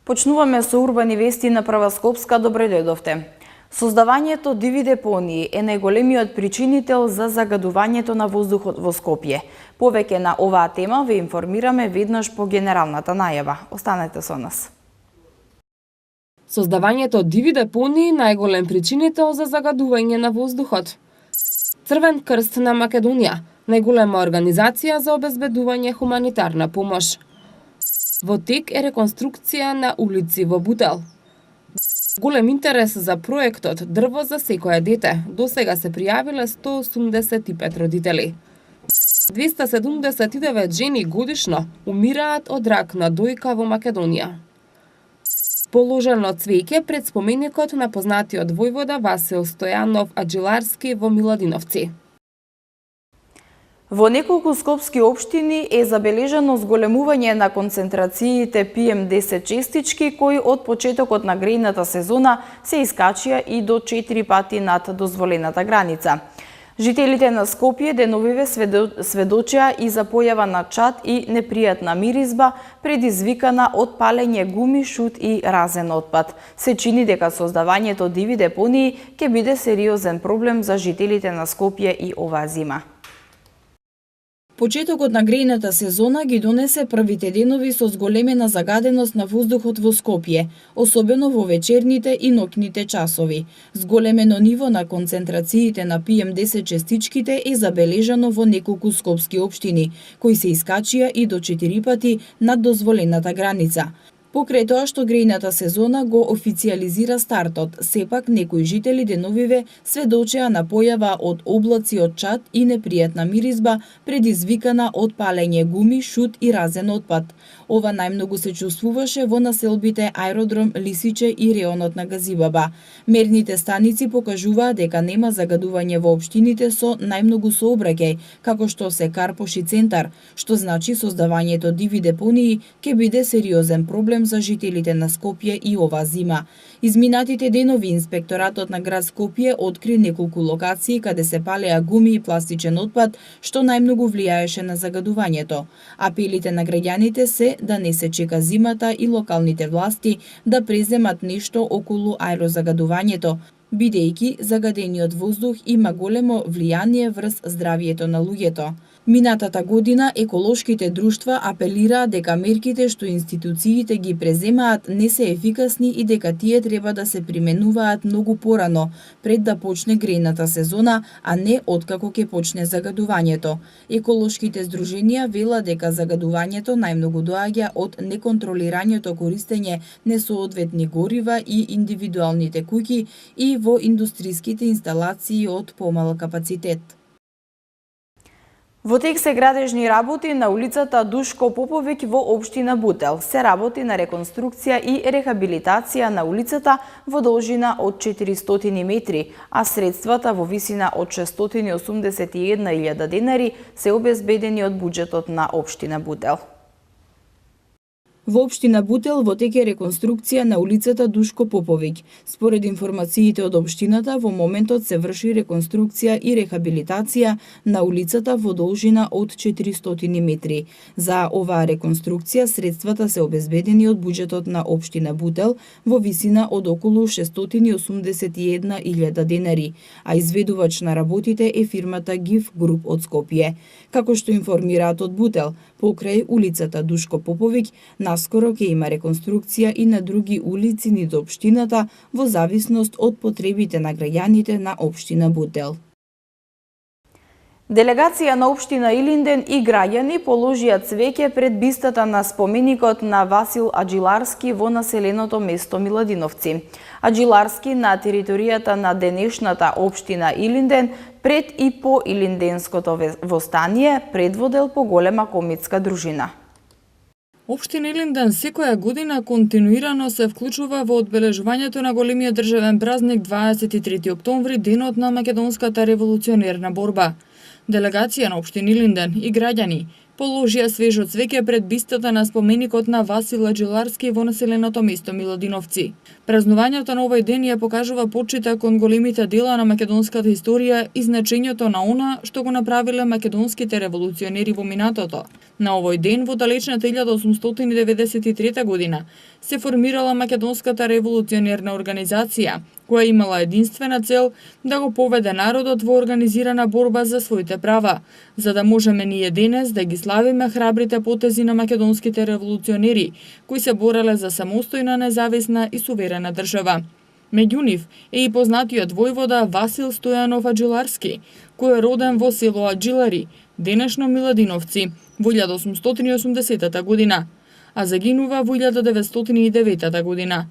Почнуваме со урбани вести на Прва Скопска. Добре дојдовте. Создавањето диви депонии е најголемиот причинител за загадувањето на воздухот во Скопје. Повеќе на оваа тема ве информираме веднаш по генералната најава. Останете со нас. Создавањето диви депонии најголем причинител за загадување на воздухот. Црвен крст на Македонија, најголема организација за обезбедување хуманитарна помош. Во тек е реконструкција на улици во Бутел. Голем интерес за проектот Дрво за секое дете. До сега се пријавиле 185 родители. 279 жени годишно умираат од рак на дојка во Македонија. Положено цвеќе пред споменикот на познатиот војвода Васил Стојанов Аджиларски во Миладиновци. Во неколку скопски општини е забележано зголемување на концентрациите PM10 честички, кои од почетокот на грејната сезона се искачија и до 4 пати над дозволената граница. Жителите на Скопје деновиве сведочеа и за појава на чад и непријатна миризба, предизвикана од палење гуми, шут и разен отпад. Се чини дека создавањето диви депонии ќе биде сериозен проблем за жителите на Скопје и оваа зима. Почетокот на грејната сезона ги донесе првите денови со зголемена загаденост на воздухот во Скопје, особено во вечерните и ноќните часови. Зголемено ниво на концентрациите на PM10 честичките е забележано во неколку скопски општини, кои се искачија и до 4 пати над дозволената граница. Покрај тоа што грејната сезона го официјализира стартот, сепак некои жители деновиве сведочеа на појава од облаци од чад и непријатна миризба, предизвикана од палење гуми, шут и разен отпад. Ова најмногу се чувствуваше во населбите Аеродром, Лисиче и реонот на Газибаба. Мерните станици покажуваат дека нема загадување во општините со најмногу сообраќај, како што се Карпош и Центар, што значи создавањето диви депонии ќе биде сериозен проблем за жителите на Скопје и оваа зима. Изминатите денови инспекторатот на град Скопје откри неколку локации каде се палеа гуми и пластичен отпад, што најмногу влијаеше на загадувањето. Апелите на граѓаните се да не се чека зимата и локалните власти да преземат нешто околу аерозагадувањето, бидејќи загадениот воздух има големо влијание врз здравието на луѓето. Минатата година еколошките друштва апелираат дека мерките што институциите ги преземаат не се ефикасни и дека тие треба да се применуваат многу порано, пред да почне грејната сезона, а не откако ќе почне загадувањето. Еколошките здруженија велат дека загадувањето најмногу доаѓа од неконтролирањето користење несоодветни горива и индивидуалните куќи и во индустриските инсталации од помал капацитет. Во тек се градежни работи на улицата Душко Поповиќ во општина Бутел. Се работи на реконструкција и рехабилитација на улицата во должина од 400 метри, а средствата во висина од 681.000 денари се обезбедени од буџетот на општина Бутел. Во општина Бутел во тек е реконструкција на улицата Душко Поповиќ. Според информациите од општината, во моментот се врши реконструкција и рехабилитација на улицата во должина од 400 метри. За оваа реконструкција средствата се обезбедени од буџетот на општина Бутел во висина од околу 681.000 денари, а изведувач на работите е фирмата ГИФ Груп од Скопје. Како што информираат од Бутел, покрај улицата Душко Поповиќ, наскоро ќе има реконструкција и на други улици низ општината во зависност од потребите на граѓаните на општина Бутел. Делегација на општина Илинден и граѓани положија цвеќе пред бистата на споменикот на Васил Аджиларски во населеното место Миладиновци. Аджиларски на територијата на денешната општина Илинден пред и по Илинденското востание предводел поголема комитска дружина. Општина Илинден секоја година континуирано се вклучува во одбележувањето на големиот државен празник 23 октомври, денот на македонската револуционерна борба. Делегација на општина Илинден и граѓани положија свежо цвеќе пред бистата на споменикот на Васил Аджиларски во населеното место Миладиновци. Празнувањето на овој ден ја покажува почита кон големите дела на македонската историја и значењето на она што го направиле македонските револуционери во минатото. На овој ден во далечната 1893 година се формирала Македонската револуционерна организација, која имала единствена цел да го поведе народот во организирана борба за своите права, за да можеме ние денес да ги славиме храбрите потези на македонските револуционери, кои се бореле за самостојна, независна и суверена држава. Меѓу нив е и познатиот војвода Васил Стојанов Аджиларски, кој е роден во село Аджилари, денешно Миладиновци, во 1880 година, а загинува во 1909 година.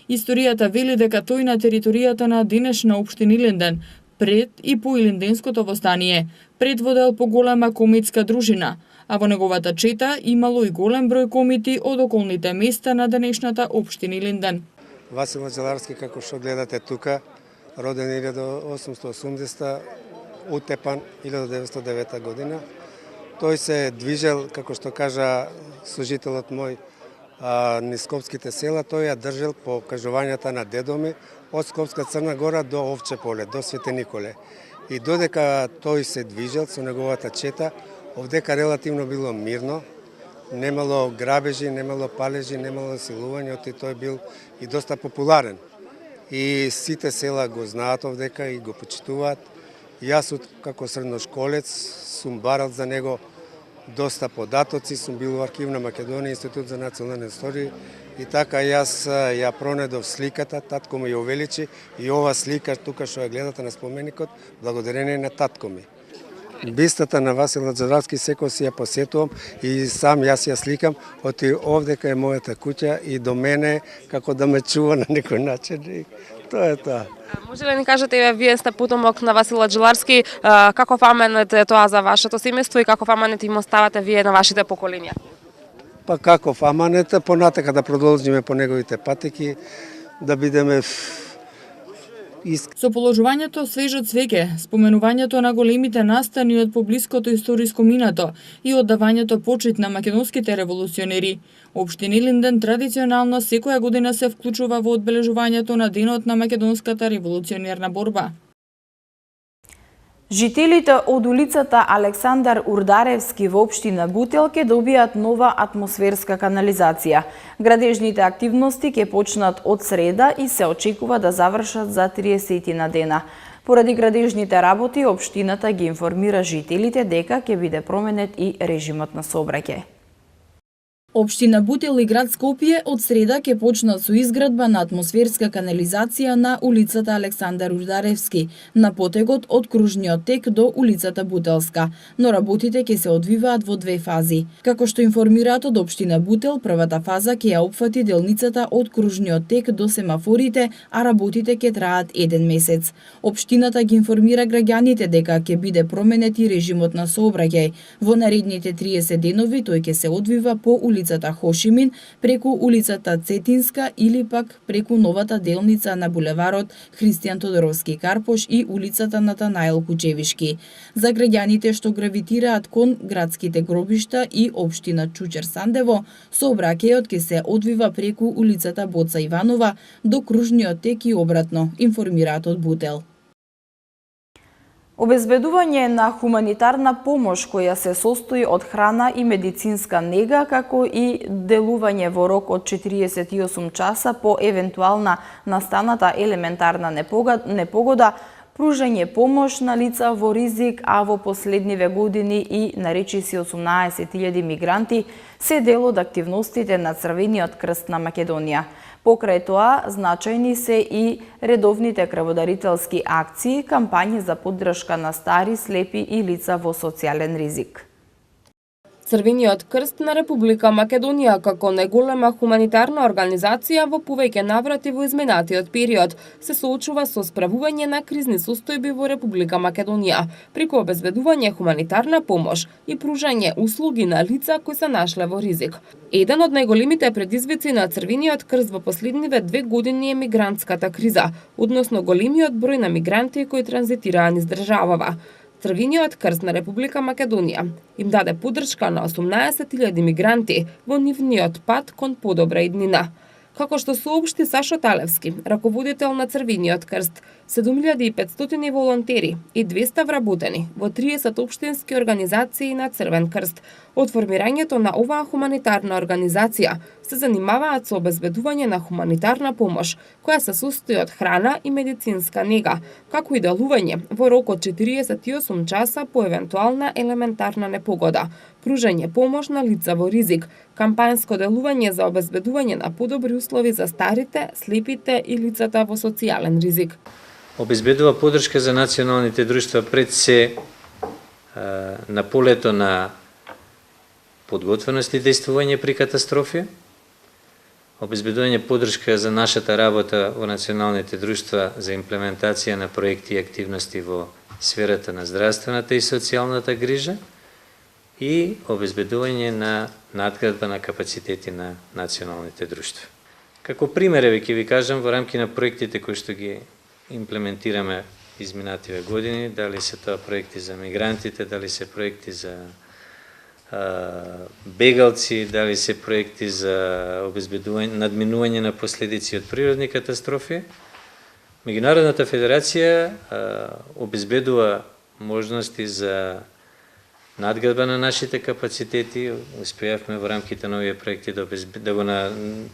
Историјата вели дека тој на територијата на денешна општина Илинден, пред и по Илинденското востание, предводел по голема комитска дружина, а во неговата чета имало и голем број комити од околните места на денешната општина Илинден. Васил Аджиларски, како што гледате тука, роден 1880, утепан 1909 година. Тој се движел, како што кажа служителот мој, низ скопските села. Тој ја држел по кажувањата на дедо ми од Скопска Црна Гора до Овче поле, до Свети Николе. И додека тој се движел со неговата чета, овдека релативно било мирно, немало грабежи, немало палежи, немало силување, оти тој бил и доста популарен. И сите села го знаат овдека и го почитуваат. Јас како средношколец сум барал за него доста податоци, сум бил во архив на Македонија, Институт за национална историја, и така јас ја пронедов сликата, татко ми ја увеличи, и ова слика тука што ја гледате на споменикот, благодарение на татко ми. Бистата на Васил Аджиларски секој си ја посетувам и сам јас ја сликам, оти овдека е мојата куќа и до мене како да ме чува на некој начин. И тоа е тоа. Може ли ни кажете, вие сте потомок на Васил Аджиларски, како паменет е тоа за вашето семејство и како паменет им оставате вие на вашите поколенија? Па како аманет, понатака да продолжиме по неговите патеки, да бидеме Со положувањето свежо цвеќе, споменувањето на големите настани од поблиското историско минато и оддавањето почит на македонските револуционери, општина Илинден традиционално секоја година се вклучува во одбележувањето на денот на македонската револуционерна борба. Жителите од улицата Александар Урдаревски во општина Бутел ќе добијат нова атмосферска канализација. Градежните активности ќе почнат од среда и се очекува да завршат за 30 на дена. Поради градежните работи, општината ги информира жителите дека ќе биде променет и режимот на сообраќај. Општина Бутел и град Скопје од среда ќе почнат со изградба на атмосферска канализација на улицата Александар Урдаревски, на потегот од кружниот тек до улицата Бутелска, но работите ќе се одвиваат во две фази. Како што информираат од општина Бутел, првата фаза ќе ја опфати делницата од кружниот тек до семафорите, а работите ќе траат 1 месец. Општината ги информира граѓаните дека ќе биде променет и режимот на сообраќај. Во наредните 30 денови тој ќе се одвива по улицата Хошимин, преку улицата Цетинска или пак преку новата делница на булеварот Христијан Тодоровски Карпош и улицата Натанаел Кучевишки. За граѓаните што гравитираат кон градските гробишта и општина Чучер Сандево, сообраќајот ќе се одвива преку улицата Боца Иванова до кружниот тек и обратно, информираат од Бутел. Обезбедување на хуманитарна помош која се состои од храна и медицинска нега, како и делување во рок од 48 часа по евентуална настаната елементарна непогода, пружање помош на лица во ризик, а во последниве години и наречиси 18.000 мигранти се дел од активностите на Црвениот крст на Македонија. Покрај тоа, значајни се и редовните крводарителски акции, кампањи за поддршка на стари, слепи и лица во социјален ризик. Црвениот крст на Република Македонија како најголема хуманитарна организација во повеќе наврати во изминатиот период се соочува со справување на кризни состојби во Република Македонија преку обезбедување хуманитарна помош и пружање услуги на лица кои се нашле во ризик. Еден од најголемите предизвици на Црвениот крст во последниве 2 години е мигрантската криза, односно големиот број на мигранти кои транзитираа низ државава. Црвениот крст на Република Македонија им даде поддршка на 18.000 мигранти во нивниот пат кон подобра иднина. Како што соопшти Сашо Талевски, раководител на Црвениот крст, 7500 волонтери и 200 вработени во 30 општински организации на Црвен крст. Од формирањето на оваа хуманитарна организација се занимаваат со обезбедување на хуманитарна помош, која се состои од храна и медицинска нега, како и делување во рок од 48 часа по евентуална елементарна непогода, пружање помош на лица во ризик, кампањско делување за обезбедување на подобри услови за старите, слепите и лицата во социјален ризик. Обезбедува поддршка за националните друштва пред се на полето на подготвеност и действување при катастрофи, обезбедување поддршка за нашата работа во националните друштва за имплементација на проекти и активности во сферата на здравствената и социјалната грижа и обезбедување на надградба на капацитети на националните друштва. Како пример, ќе ви кажам, во рамки на проектите кои што ги имплементираме изминативе години, дали се тоа проекти за мигрантите, дали се проекти за бегалци, дали се проекти за обезбедување, надминување на последици од природни катастрофи. Меѓународната федерација обезбедува можности за надградба на нашите капацитети. Успеавме во рамките на овие проекти да го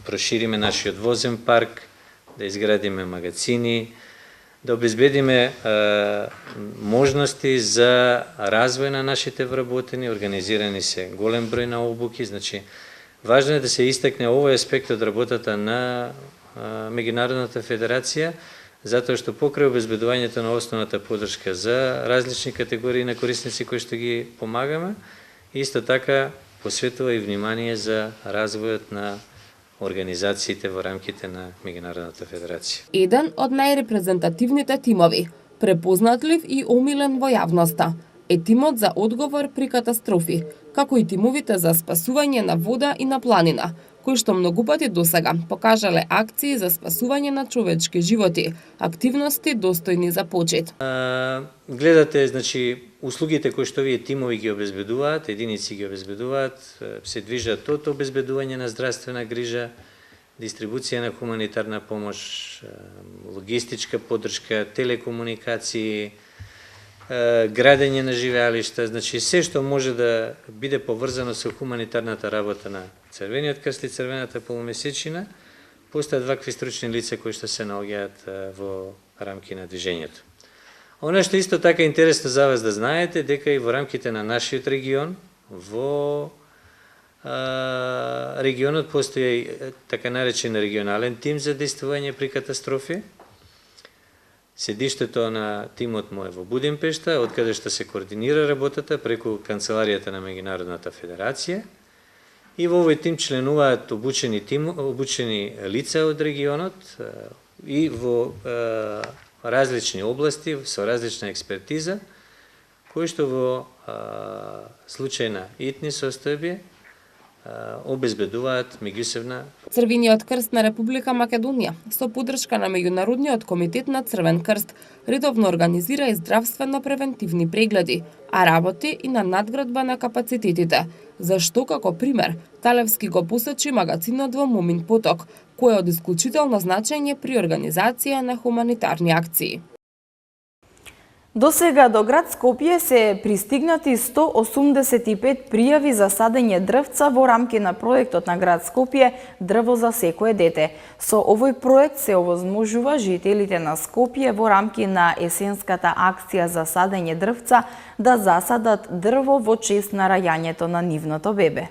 прошириме нашиот возен парк, да изградиме магазини, да обезбедиме можности за развој на нашите вработени, организирани се голем број на обуки, значи важно е да се истакне овој аспект од работата на Меѓународната федерација, затоа што покрај обезбедувањето на основната поддршка за различни категории на корисници кои што ги помагаме, исто така посветува и внимание за развојот на организациите во рамките на Меѓународната федерација. Еден од најрепрезентативните тимови, препознатлив и омилен во јавноста, е тимот за одговор при катастрофи, како и тимовите за спасување на вода и на планина, кои што многу пати досега покажале акции за спасување на човечки животи, активности достојни за почит. Гледате, значи, услугите кои што овие тимови ги обезбедуваат, единици ги обезбедуваат, се движат од обезбедување на здравствена грижа, дистрибуција на хуманитарна помош, логистичка поддршка, телекомуникации, градење на живеалишта, значи се што може да биде поврзано со хуманитарната работа на Црвениот крст и Црвената полумесечина, постаат вакви стручни лица кои што се наоѓаат во рамки на движењето. Она што исто така е интересно за вас да знаете, дека и во рамките на нашиот регион, во регионот постои така наречен регионален тим за действување при катастрофи. Седиштето на тимот му е во Будимпешта, од каде што се координира работата преку Канцеларијата на Меѓународната федерација. И во овој тим членуваат обучени лица од регионот и во различни области со различна експертиза, кои што во случај на итни состојби обезбедуваат меѓусебна. Црвениот крст на Република Македонија со поддршка на Меѓународниот комитет на Црвен крст редовно организира и здравствено-превентивни прегледи, а работи и на надградба на капацитетите, за што како пример Талевски го посочи магазинот во Момин поток, кој е од исклучително значење при организација на хуманитарни акции. До сега до град Скопје се пристигнати 185 пријави за садење дрвца во рамки на проектот на град Скопје Дрво за секое дете. Со овој проект се овозможува жителите на Скопје во рамки на есенската акција за садење дрвца да засадат дрво во чест на раѓањето на нивното бебе.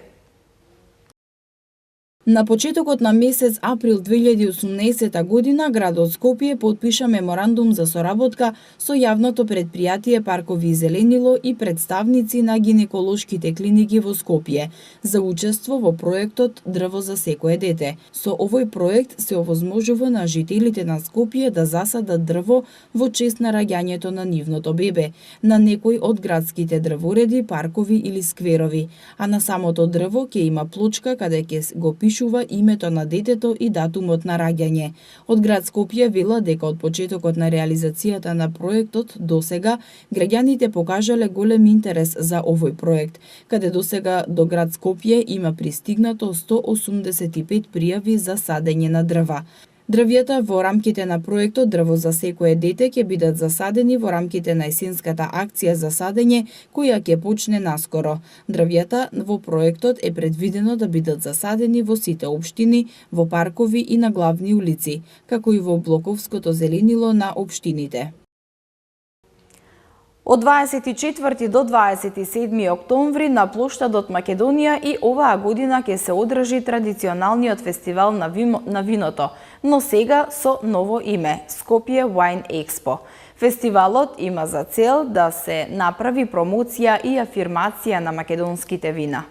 На почетокот на месец април 2018 година, градот Скопје потпиша меморандум за соработка со јавното предпријатие Паркови и зеленило и представници на гинеколошките клиники во Скопје за учество во проектот Дрво за секое дете. Со овој проект се овозможува на жителите на Скопје да засадат дрво во чест на раѓањето на нивното бебе на некој од градските дрвореди, паркови или скверови, а на самото дрво ќе има плочка каде ќе го пишува името на детето и датумот на раѓање. Од град Скопје велат дека од почетокот на реализацијата на проектот досега граѓаните покажале голем интерес за овој проект, каде досега до град Скопје има пристигнато 185 пријави за садење на дрва. Дрвјата во рамките на проектот Дрво за секое дете ќе бидат засадени во рамките на есенската акција за садење која ќе почне наскоро. Дрвјата во проектот е предвидено да бидат засадени во сите општини, во паркови и на главни улици, како и во блоковското зеленило на општините. Од 24 до 27 октомври на плоштадот Македонија и оваа година ќе се одржи традиционалниот фестивал на виното, но сега со ново име – Скопје Wine Expo. Фестивалот има за цел да се направи промоција и афирмација на македонските вина.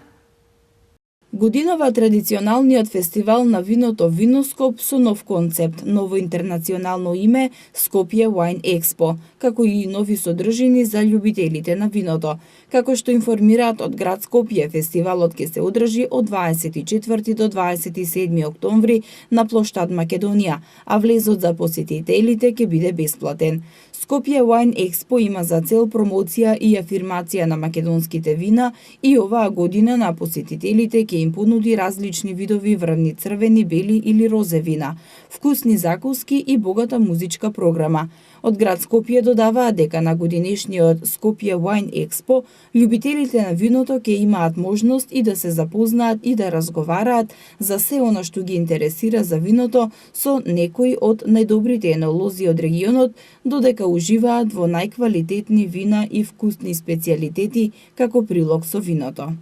Годинава традиционалниот фестивал на виното Виноскоп со нов концепт, ново интернационално име Скопје Wine Expo, како и нови содржини за љубителите на виното. Како што информираат од град Скопје, фестивалот ќе се одржи од 24 до 27 октомври на плоштад Македонија, а влезот за посетителите ќе биде бесплатен. Скопје Wine Expo има за цел промоција и афирмација на македонските вина и оваа година на посетителите ќе им понуди различни видови врвни црвени, бели или розе вина, вкусни закуски и богата музичка програма. Од град Скопје додаваат дека на годинешниот Скопје Wine Expo љубителите на виното ќе имаат можност и да се запознаат и да разговараат за се она што ги интересира за виното со некои од најдобрите енолози од регионот, додека уживаат во најквалитетни вина и вкусни специјалитети како прилог со виното.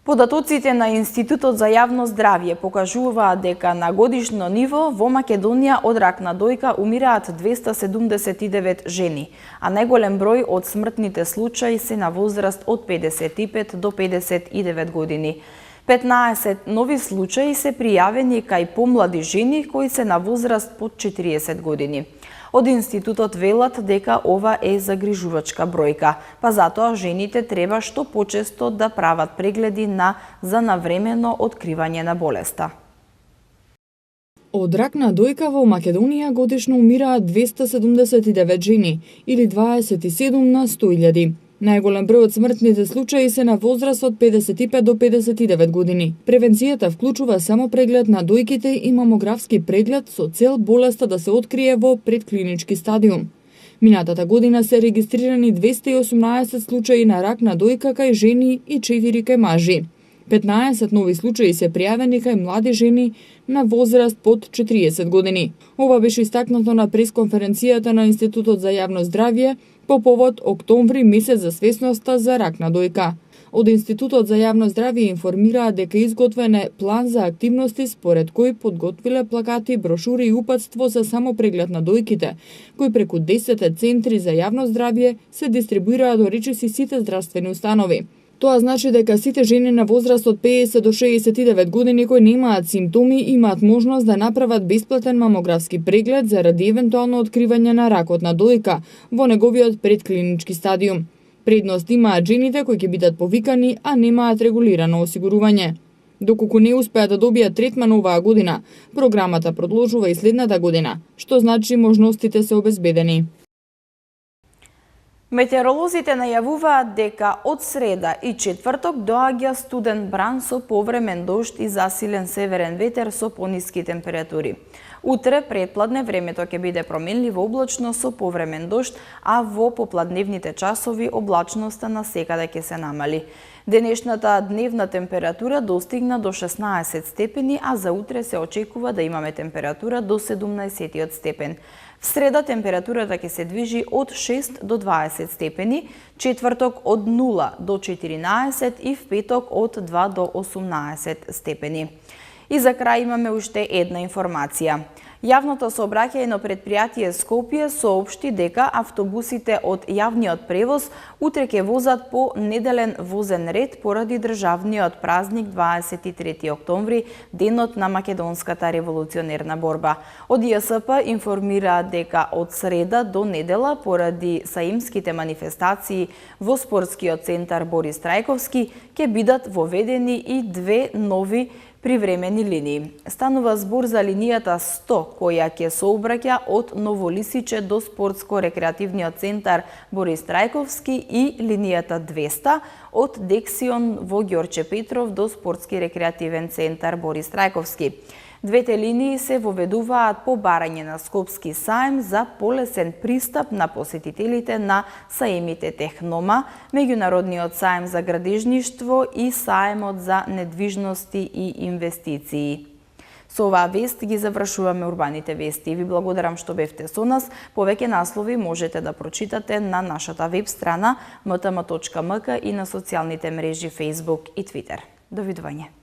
Податоците на Институтот за јавно здравје покажуваат дека на годишно ниво во Македонија од рак на дојка умираат 279 жени, а најголем број од смртните случаи се на возраст од 55 до 59 години. 15 нови случаи се пријавени кај помлади жени кои се на возраст под 40 години. Од институтот велат дека ова е загрижувачка бројка, па затоа жените треба што почесто да прават прегледи за навремено откривање на болеста. Од рак на дојка во Македонија годишно умираат 279 жени, или 27 на 100.000. Најголем број од смртните случаи се на возраст од 55 до 59 години. Превенцијата вклучува само преглед на дојките и мамографски преглед со цел болеста да се открие во предклинички стадиум. Минатата година се регистрирани 218 случаи на рак на дојка кај жени и 4 кај мажи. 15 нови случаи се пријавени кај млади жени на возраст под 40 години. Ова беше истакнато на пресконференцијата на Институтот за јавно здравје по повод октомври, месец за свесноста за рак на дојка. Од Институтот за јавно здравје информираа дека изготвен е план за активности според кој подготвиле плакати, брошури и упатство за самопреглед на дојките, кои преку 10 центри за јавно здравје се дистрибуираат до речиси сите здравствени установи. Тоа значи дека сите жени на возраст од 50 до 69 години кои немаат симптоми имаат можност да направат бесплатен мамографски преглед заради евентуално откривање на ракот на дојка во неговиот предклинички стадиум. Предност имаат жените кои ќе бидат повикани, а немаат регулирано осигурување. Доколку не успеа да добијат третман оваа година, програмата продолжува и следната година, што значи можностите се обезбедени. Метеоролозите најавуваат дека од среда и четврток доаѓа студен бран со повремен дожд и засилен северен ветер со пониски температури. Утре предпладне времето ќе биде променливо облачно со повремен дожд, а во попладневните часови облачноста насекаде ќе се намали. Денешната дневна температура достигна до 16 степени, а за утре се очекува да имаме температура до 17 степен. В среда температурата ќе се движи од 6 до 20 степени, четврток од 0 до 14 и в петок од 2 до 18 степени. И за крај имаме уште една информација. Јавното сообраќајно предпријатие Скопје соопшти дека автобусите од јавниот превоз утре ќе возат по неделен возен ред поради државниот празник 23 октомври, денот на македонската револуционерна борба. Од ЈСП информираат дека од среда до недела поради саимските манифестации во спортскиот центар Борис Трајковски ќе бидат воведени и две нови привремени линии. Станува збор за линијата 100, која ќе сообраќа од Новолисиче до спортско-рекреативниот центар Борис Трајковски и линијата 200 од Дексион во Ѓорче Петров до спортски-рекреативен центар Борис Трајковски. Двете линии се воведуваат по барање на Скопски саем за полесен пристап на посетителите на саемите Технома, Меѓународниот саем за градежништво и саемот за недвижности и инвестиции. Со оваа вест ги завршуваме урбаните вести. Ви благодарам што бевте со нас. Повеќе наслови можете да прочитате на нашата веб страна mtm.mk и на социјалните мрежи Facebook и Twitter. Довидување.